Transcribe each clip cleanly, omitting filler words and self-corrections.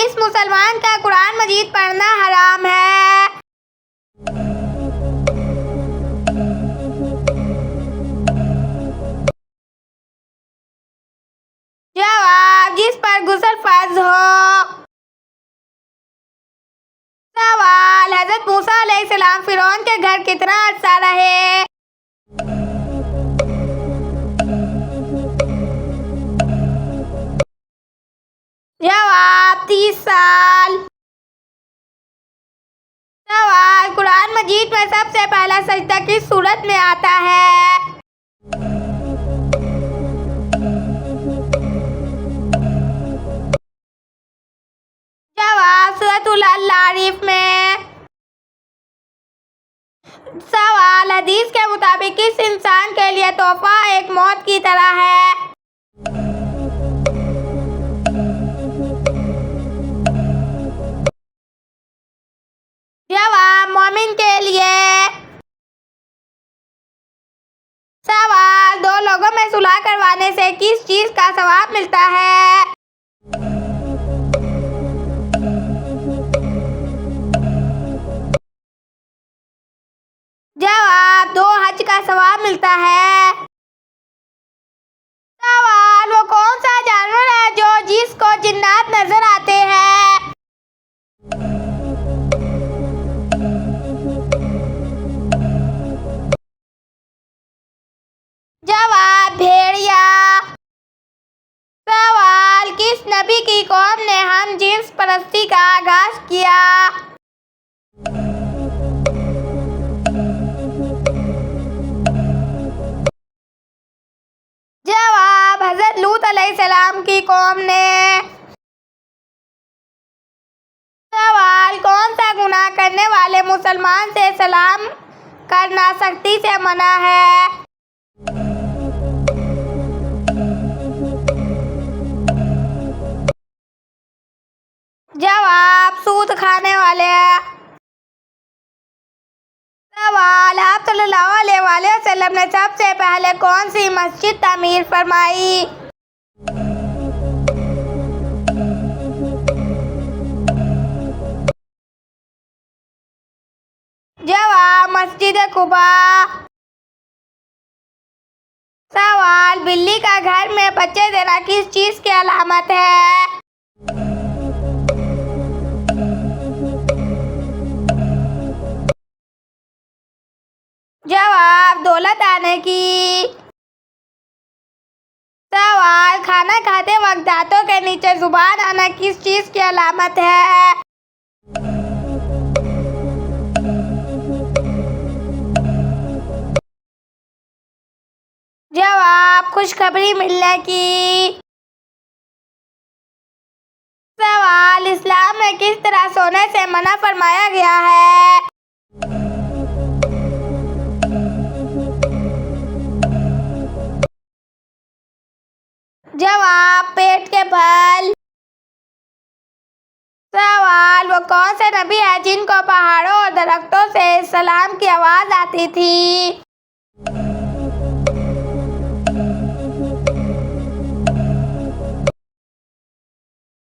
किस मुसलमान का कुरान मजीद पढ़ना हराम है? जवाब, जिस पर गुस्ल फर्ज हो। सवाल, हजरत मूसा अलैहिस्सलाम फिरौन के घर कितना अर्सा रहे? जवाब, 30 साल। सवाल, कुरान मजीद में सबसे पहला सजदा किस सूरत में आता है? जवाब, सूरतुल अल-आरिफ में। सवाल, हदीस के मुताबिक किस इंसान के लिए तोहफा एक मौत की तरह है? जवाब, मोमिन के लिए। सवाल, दो लोगों में सुलह करवाने से किस चीज का सवाब मिलता है? जवाब, 2 हज का सवाब मिलता है। सवाल, वो कौन सा जानवर है जिसको जिन्नात नजर आते हैं? जवाब, भेड़िया। सवाल, किस नबी की कौम ने हम जिन्स परस्ती का आगाज किया? जवाब, हजरत लूत अलैहिस्सलाम की कौम ने। सवाल, कौन सा गुनाह करने वाले मुसलमान से सलाम करना सख्ती से मना है? जवाब, सूद खाने वाले। सवाल, आप सल्लल्लाहु अलैहि वसल्लम ने सबसे पहले कौन सी मस्जिद तामीर फरमाई? जवाब, मस्जिद कुबा। सवाल, बिल्ली का घर में बच्चे देना किस चीज की अलामत है? जवाब, दौलत आने की। सवाल, खाना खाते वक्त दांतों के नीचे जुबान आना किस चीज की अलामत है? जवाब, खुशखबरी मिलने की। सवाल, इस्लाम में किस तरह सोने से मना फरमाया गया है? जवाब, पेट के बल। सवाल, वो कौन से नबी है जिनको पहाड़ों और दरख्तों से सलाम की आवाज आती थी?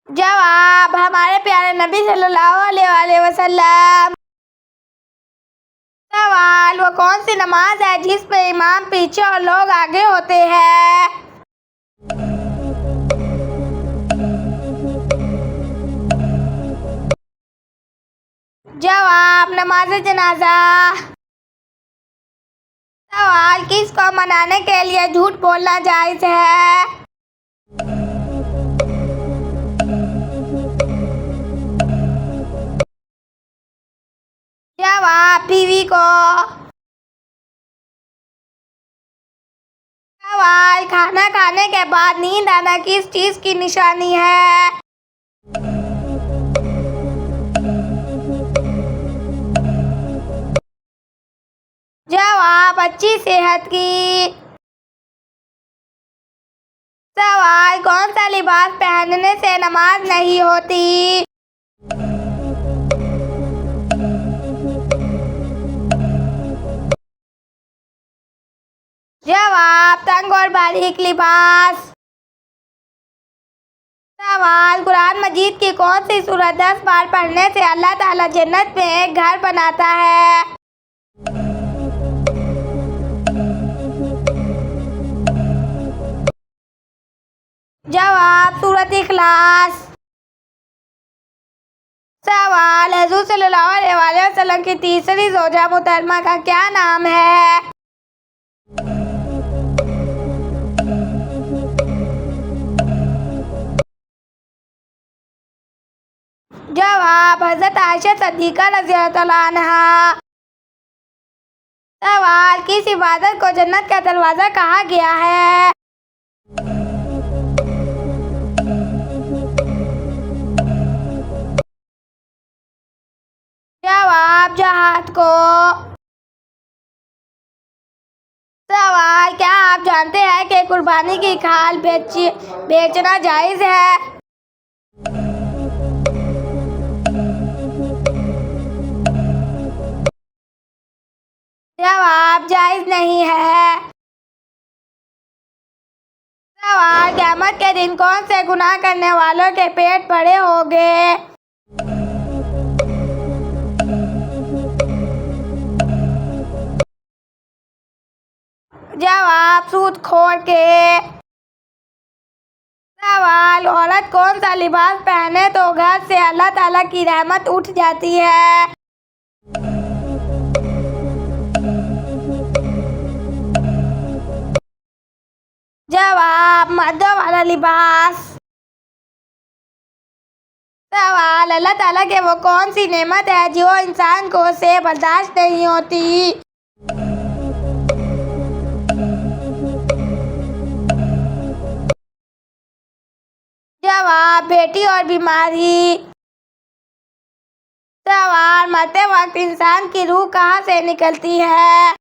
जवाब, हमारे प्यारे नबी सल्लल्लाहु अलैहि वसल्लम। सवाल, वो कौन सी नमाज है जिसमें इमाम पीछे और लोग आगे होते हैं? जवाब, नमाज जनाजा। सवाल, किसको मनाने के लिए झूठ बोलना जायज है? जवाब, बीवी को। सवाल, खाना खाने के बाद नींद आना किस चीज की निशानी है? जवाब, अच्छी सेहत की। सवाल, कौन सा लिबास पहनने से नमाज नहीं होती? जवाब, तंग और बारीक लिबास। सवाल, कुरान मजीद की कौन सी सूरत 10 बार पढ़ने से अल्लाह ताला जन्नत में एक घर बनाता है? जवाब, सूरत इखलास। सवाल, हुज़ूर सल्लल्लाहु अलैहि वसल्लम की तीसरी ज़ौजा मुहतरमा का क्या नाम है? जवाब, हज़रत आयशा सिद्दीक़ा रज़ियल्लाहु अन्हा। सवाल, किस इबादत को जन्नत का दरवाज़ा कहा गया है? जवाब, जहाद को। सवाल, क्या आप जानते हैं कि कुर्बानी की खाल बेचना जायज़ है? जवाब, जायज़ नहीं है। सवाल, क़यामत के दिन कौन से गुनाह करने वालों के पेट बड़े होंगे? जवाब, सूदखोर के। सवाल, औरत कौन सा लिबास पहने तो घर से अल्लाह ताला की रहमत उठ जाती है? जवाब, मर्दों वाला लिबास। सवाल, अल्लाह ताला के वो कौन सी नेमत है जो इंसान को से बर्दाश्त नहीं होती? जवाब, बेटी और बीमारी। सवाल, मरते वक्त इंसान की रूह कहाँ से निकलती है?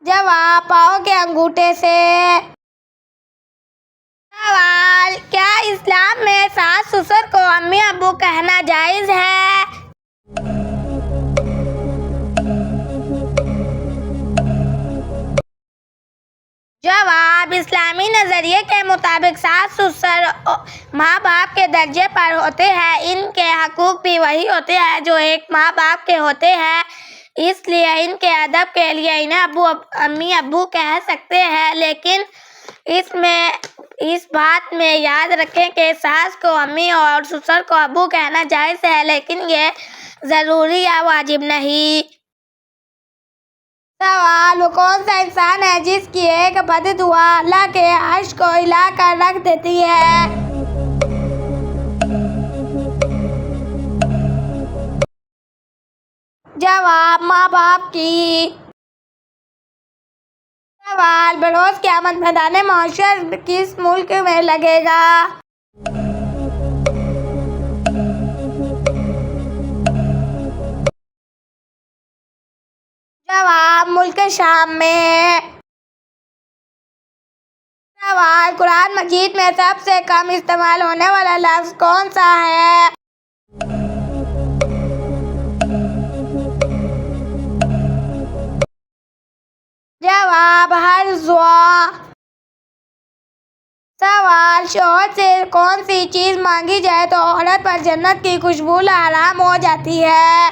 जवाब, पाँव के अंगूठे से। सवाल, क्या इस्लाम में सास ससुर को अम्मी अब्बू कहना जायज़ है? जवाब, इस्लामी नज़रिए के मुताबिक सास ससुर माँ बाप के दर्जे पर होते हैं। इनके हकूक़ भी वही होते हैं जो एक माँ बाप के होते हैं, इसलिए इनके अदब के लिए इन्हें अम्मी अब्बू कह सकते हैं। लेकिन इस बात में याद रखें कि सास को अम्मी और ससुर को अब्बू कहना जायज़ है, लेकिन ये ज़रूरी या वाजिब नहीं। सवाल, वो कौन सा इंसान है जिसकी एक बददुआ अल्लाह के अर्श को हिला कर रख देती है? जवाब, माँ बाप की। सवाल, बरोज़ क़यामत मैदान महशर किस मुल्क में लगेगा? जवाब, मुल्क शाम में। सवाल, कुरान मजीद में सबसे कम इस्तेमाल होने वाला लफ्ज़ कौन सा है? जवाब, हर्ज़वा। सवाल, शौहर से कौन सी चीज़ मांगी जाए तो औरत पर जन्नत की खुशबू हराम हो जाती है?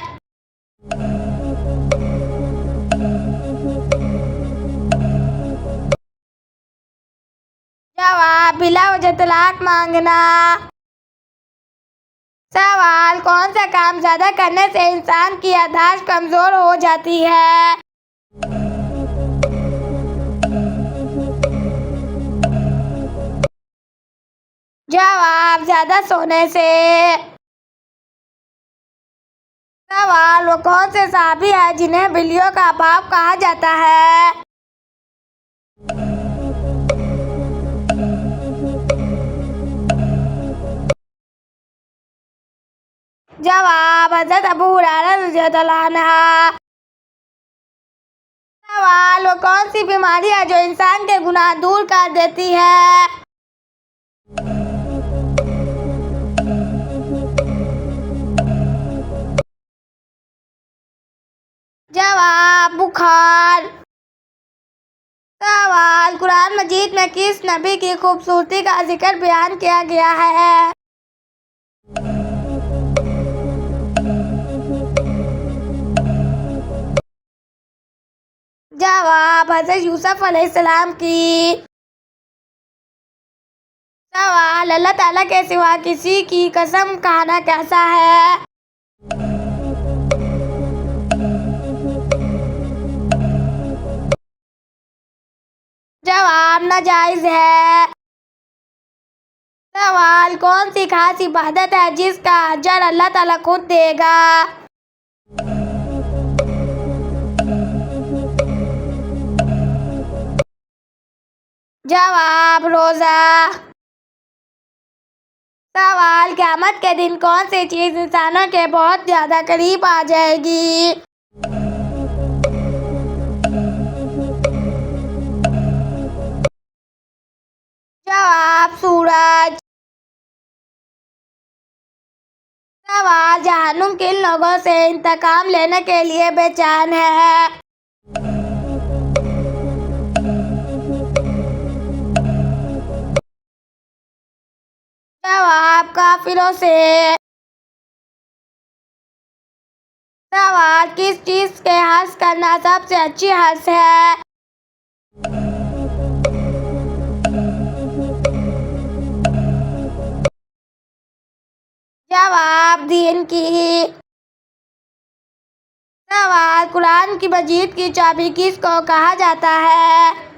जवाब, बिला वजह तलाक मांगना। सवाल, कौन सा काम ज़्यादा करने से इंसान की याददाश्त कमज़ोर हो जाती है? जवाब, ज़्यादा सोने से। सवाल, वो कौन से सहाबी है जिन्हें बिल्लियों का बाप कहा जाता है? जवाब, हज़रत अबू हुरैरा रज़ियल्लाहु अन्हु। सवाल, वो कौन सी बीमारी है जो इंसान के गुनाह दूर कर देती है? जवाब, बुखार। सवाल, कुरान मजीद में किस नबी की खूबसूरती का जिक्र बयान किया गया है? जवाब, हज़रत यूसुफ अलैहिस्सलाम की। सवाल, अल्लाह ताला के सिवा किसी की कसम खाना कैसा है? जवाब, नाजायज है। सवाल, कौन सी खास इबादत है जिसका अजर अल्लाह ताला खुद देगा? जवाब, रोजा। सवाल, क़यामत के दिन कौन सी चीज इंसानों के बहुत ज्यादा करीब आ जाएगी? जवाब, सूरज। सवाल, जहन्नुम किन लोगों से इंतकाम लेने के लिए बेचैन है? जवाब, काफिरों से। सवाल, किस चीज के हंस करना सबसे अच्छी हंस है? जवाब, दीन की। सवाल, कुरान की मजीद की चाबी किसको कहा जाता है?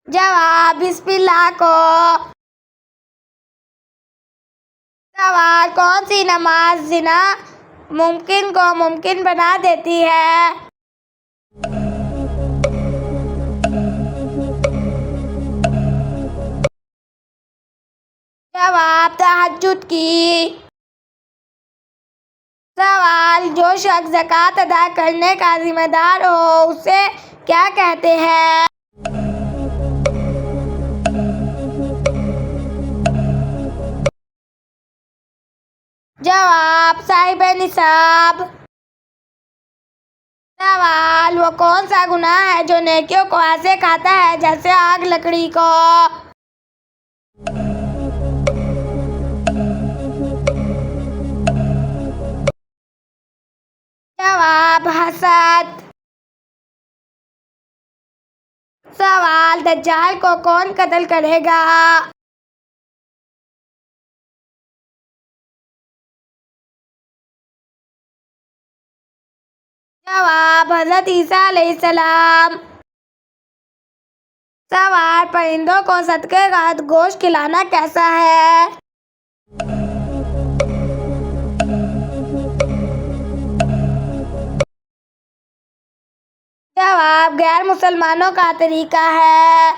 जवाब, बिस्मिल्लाह को। सवाल, कौन सी नमाज जिना मुमकिन को मुमकिन बना देती है? जवाब, तहज्जुद की। सवाल, जो शख्स ज़कात अदा करने का जिम्मेदार हो उसे क्या कहते हैं? जवाब, साहिब निसाब। सवाल, वो कौन सा गुनाह है जो नेकियों को ऐसे खाता है जैसे आग लकड़ी को? जवाब, हसद। सवाल, दज्जाल को कौन कत्ल करेगा? जवाब, हज़रत ईसा अलैहिस्सलाम। सवाल, परिंदों को सदके का गोश्त खिलाना कैसा है? जवाब, गैर मुसलमानों का तरीका है।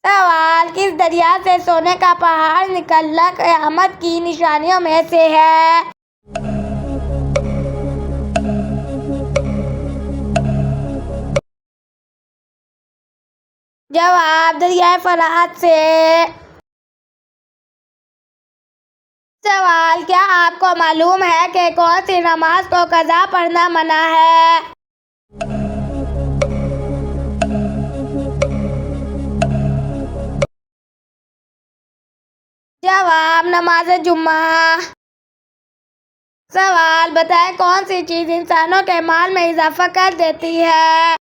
सवाल, किस दरिया से सोने का पहाड़ निकलना क़यामत की निशानियों में से है? जवाब, दरिया फरात से। सवाल, क्या आपको मालूम है कि कौन सी नमाज को कज़ा पढ़ना मना है? जवाब, नमाज जुम्मा। सवाल, बताएं कौन सी चीज इंसानों के माल में इजाफा कर देती है?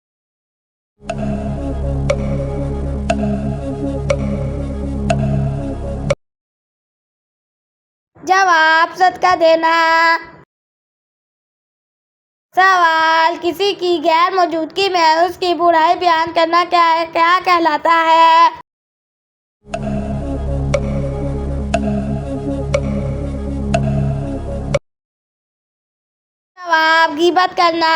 जवाब, सदका देना। सवाल, किसी की गैर मौजूदगी में उसकी बुराई बयान करना क्या कहलाता है? जवाब, गीबत करना।